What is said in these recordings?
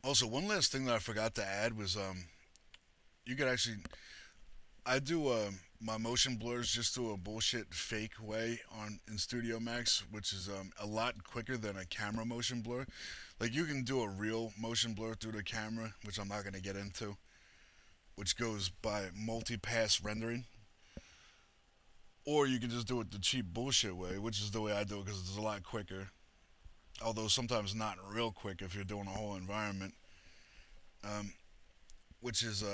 Also, one last thing that I forgot to add was you could actually I do my motion blurs just through a bullshit fake way on in Studio Max, which is a lot quicker than a camera motion blur. Like you can do a real motion blur through the camera, which I'm not gonna get into, which goes by multi-pass rendering, or you can just do it the cheap bullshit way, which is the way I do it because it's a lot quicker. Although sometimes not real quick if you're doing a whole environment, um, which is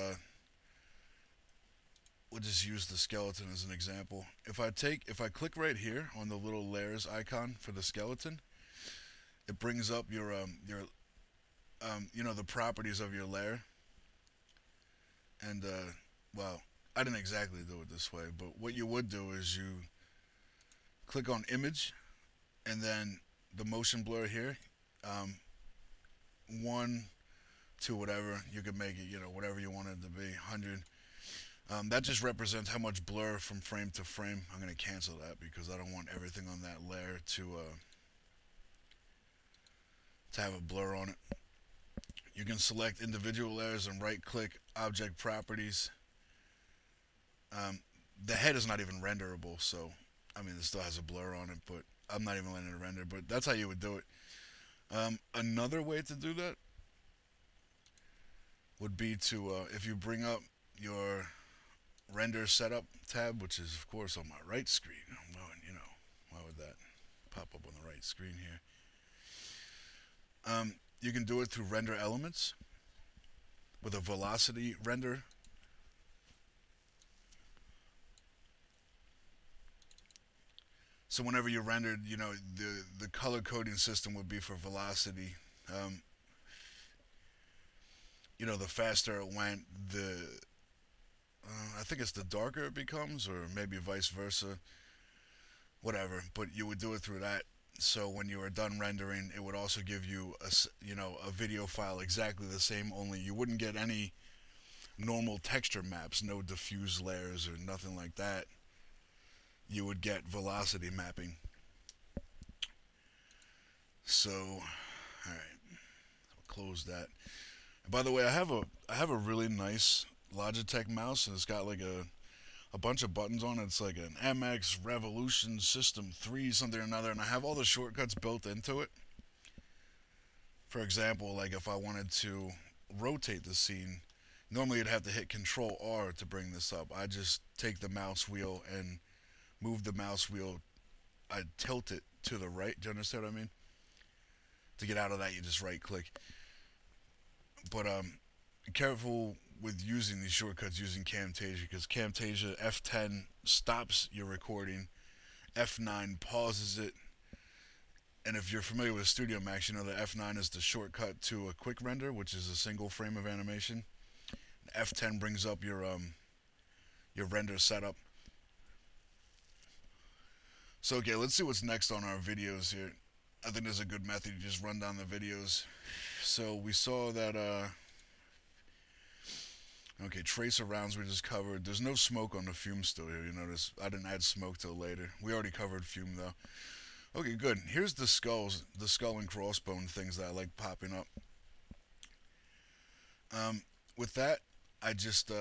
we'll just use the skeleton as an example. If I click right here on the little layers icon for the skeleton, it brings up your the properties of your layer. And well, I didn't exactly do it this way, but what you would do is you click on image and then the motion blur here, um, one to whatever you could make it, whatever you want it to be, 100. That just represents how much blur from frame to frame. I'm going to cancel that because I don't want everything on that layer to have a blur on it. You can select individual layers and right click object properties. Um, the head is not even renderable, so I mean it still has a blur on it, but I'm not even letting it render. But that's how you would do it. Another way to do that would be to if you bring up your render setup tab, which is of course on my right screen. Well, why would that pop up on the right screen here? You can do it through render elements with a velocity render. So whenever you rendered, the color coding system would be for velocity. Um, the faster it went, the I think it's the darker it becomes, or maybe vice versa, whatever. But you would do it through that. So when you were done rendering, it would also give you a video file exactly the same. Only you wouldn't get any normal texture maps, no diffuse layers or nothing like that. You would get velocity mapping. So, all right, I'll close that. And by the way, I have a really nice Logitech mouse, and it's got like a bunch of buttons on it. It's like an MX Revolution System 3 something or another, and I have all the shortcuts built into it. For example, like if I wanted to rotate the scene, normally you'd have to hit Control R to bring this up. I just take the mouse wheel and move the mouse wheel. I tilt it to the right. Do you understand what I mean? To get out of that, you just right click. But be careful with using these shortcuts using Camtasia because Camtasia F10 stops your recording, F9 pauses it, and if you're familiar with Studio Max, you know that F9 is the shortcut to a quick render, which is a single frame of animation. F10 brings up your render setup. So okay, let's see what's next on our videos here. I think there's a good method to just run down the videos. So we saw that okay, tracer rounds we just covered. There's no smoke on the fume still here. You notice I didn't add smoke till later. We already covered fume though. Okay, good. Here's the skulls, the skull and crossbone things that I like popping up. With that, I just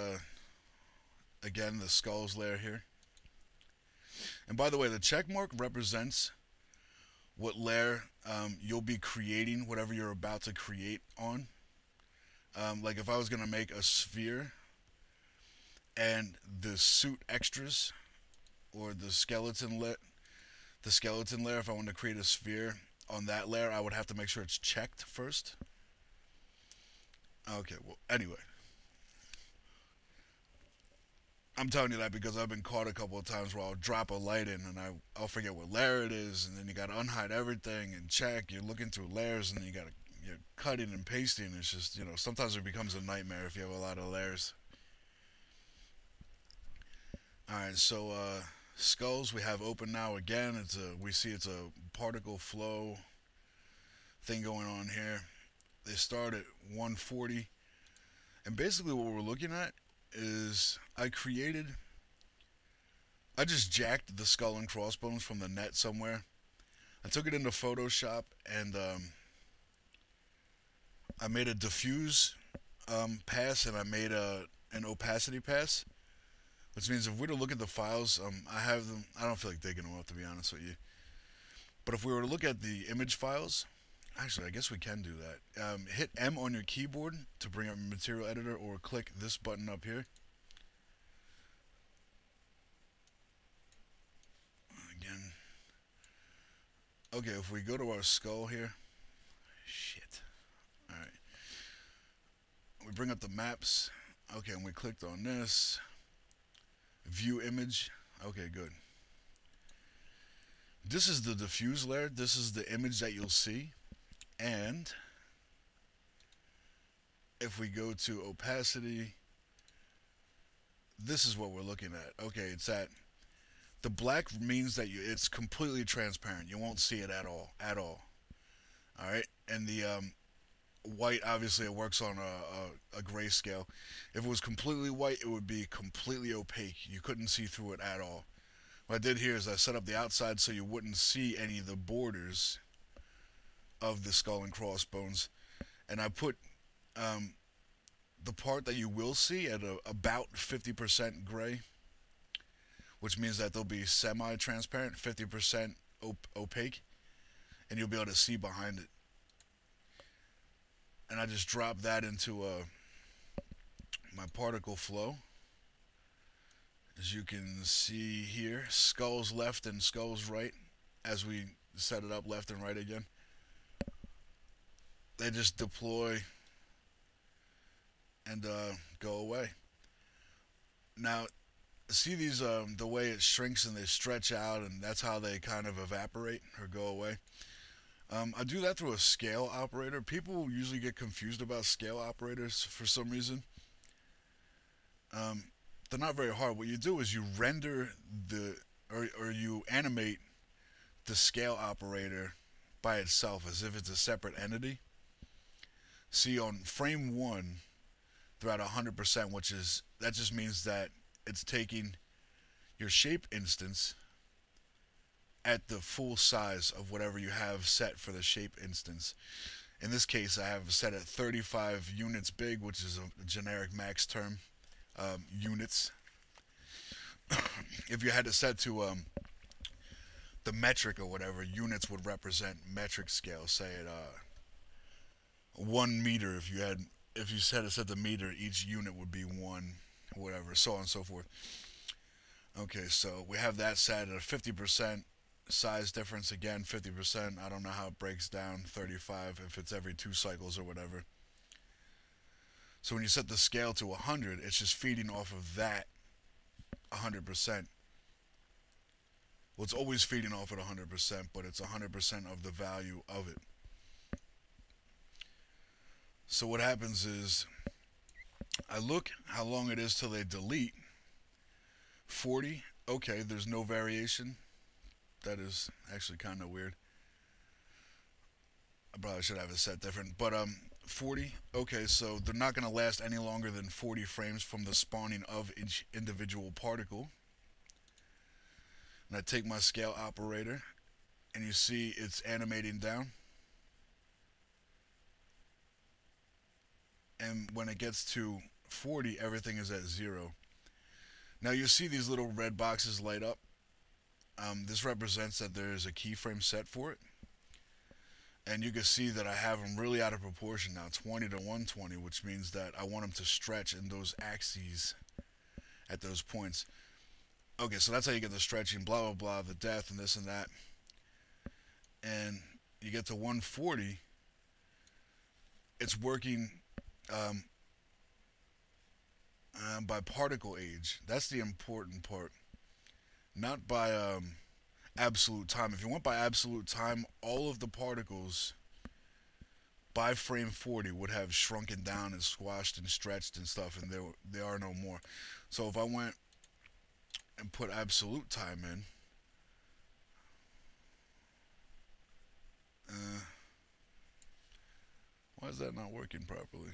again the skulls layer here. And by the way, the check mark represents what layer you'll be creating whatever you're about to create on. Like if I was gonna make a sphere and the suit extras or the skeleton layer, if I want to create a sphere on that layer, I would have to make sure it's checked first. Okay, well, anyway, I'm telling you that because I've been caught a couple of times where I'll drop a light in and I'll forget what layer it is, and then you gotta unhide everything and check. You're looking through layers, and then you're cutting and pasting. It's just sometimes it becomes a nightmare if you have a lot of layers. All right, so skulls we have open now again. We see it's a particle flow thing going on here. They start at 140, and basically what we're looking at is I just jacked the skull and crossbones from the net somewhere. I took it into Photoshop and I made a diffuse pass and I made an opacity pass, which means if we were to look at the files, I have them. I don't feel like digging them up to be honest with you. But if we were to look at the image files, actually, I guess we can do that. Hit M on your keyboard to bring up material editor, or click this button up here. Again. Okay, if we go to our skull here, shit. All right. We bring up the maps. Okay, and we clicked on this. View image. Okay, good. This is the diffuse layer. This is the image that you'll see. And if we go to opacity, this is what we're looking at. Okay, it's at the black means that it's completely transparent. You won't see it at all, at all. All right, and the white obviously it works on a grayscale. If it was completely white, it would be completely opaque. You couldn't see through it at all. What I did here is I set up the outside so you wouldn't see any of the borders of the skull and crossbones, and I put um, the part that you will see at about 50% gray, which means that they'll be semi-transparent, 50% opaque, and you'll be able to see behind it. And I just drop that into my particle flow. As you can see here, skulls left and skulls right, as we set it up left and right again. They just deploy and go away. Now, see these, the way it shrinks and they stretch out, and that's how they kind of evaporate or go away. I do that through a scale operator. People usually get confused about scale operators for some reason. Um, they're not very hard. What you do is you render or you animate the scale operator by itself as if it's a separate entity. See, on frame one, they're at 100%, which is, that just means that it's taking your shape instance at the full size of whatever you have set for the shape instance. In this case, I have set at 35 units big, which is a generic max term. Units. If you had to set to the metric or whatever, units would represent metric scale. Say at 1 meter. If you set it set the meter, each unit would be one, whatever, so on and so forth. Okay, so we have that set at a 50% size difference. Again, 50%. I don't know how it breaks down. 35 if it's every 2 cycles or whatever. So when you set the scale to 100, it's just feeding off of that 100%. Well, it's always feeding off at 100%, but it's 100% of the value of it. So what happens is I look how long it is till they delete. 40. Okay, there's no variation. That is actually kind of weird. I probably should have it set different, but 40. Okay, so they're not going to last any longer than 40 frames from the spawning of each individual particle. And I take my scale operator, and you see it's animating down. And when it gets to 40, everything is at 0. Now you see these little red boxes light up. This represents that there is a keyframe set for it. And you can see that I have them really out of proportion now, 20 to 120, which means that I want them to stretch in those axes at those points. Okay, so that's how you get the stretching, blah, blah, blah, the depth and this and that. And you get to 140, it's working um, by particle age. That's the important part. Not by absolute time. If you went by absolute time, all of the particles by frame 40 would have shrunken down and squashed and stretched and stuff, and they are no more. So if I went and put absolute time in, why is that not working properly?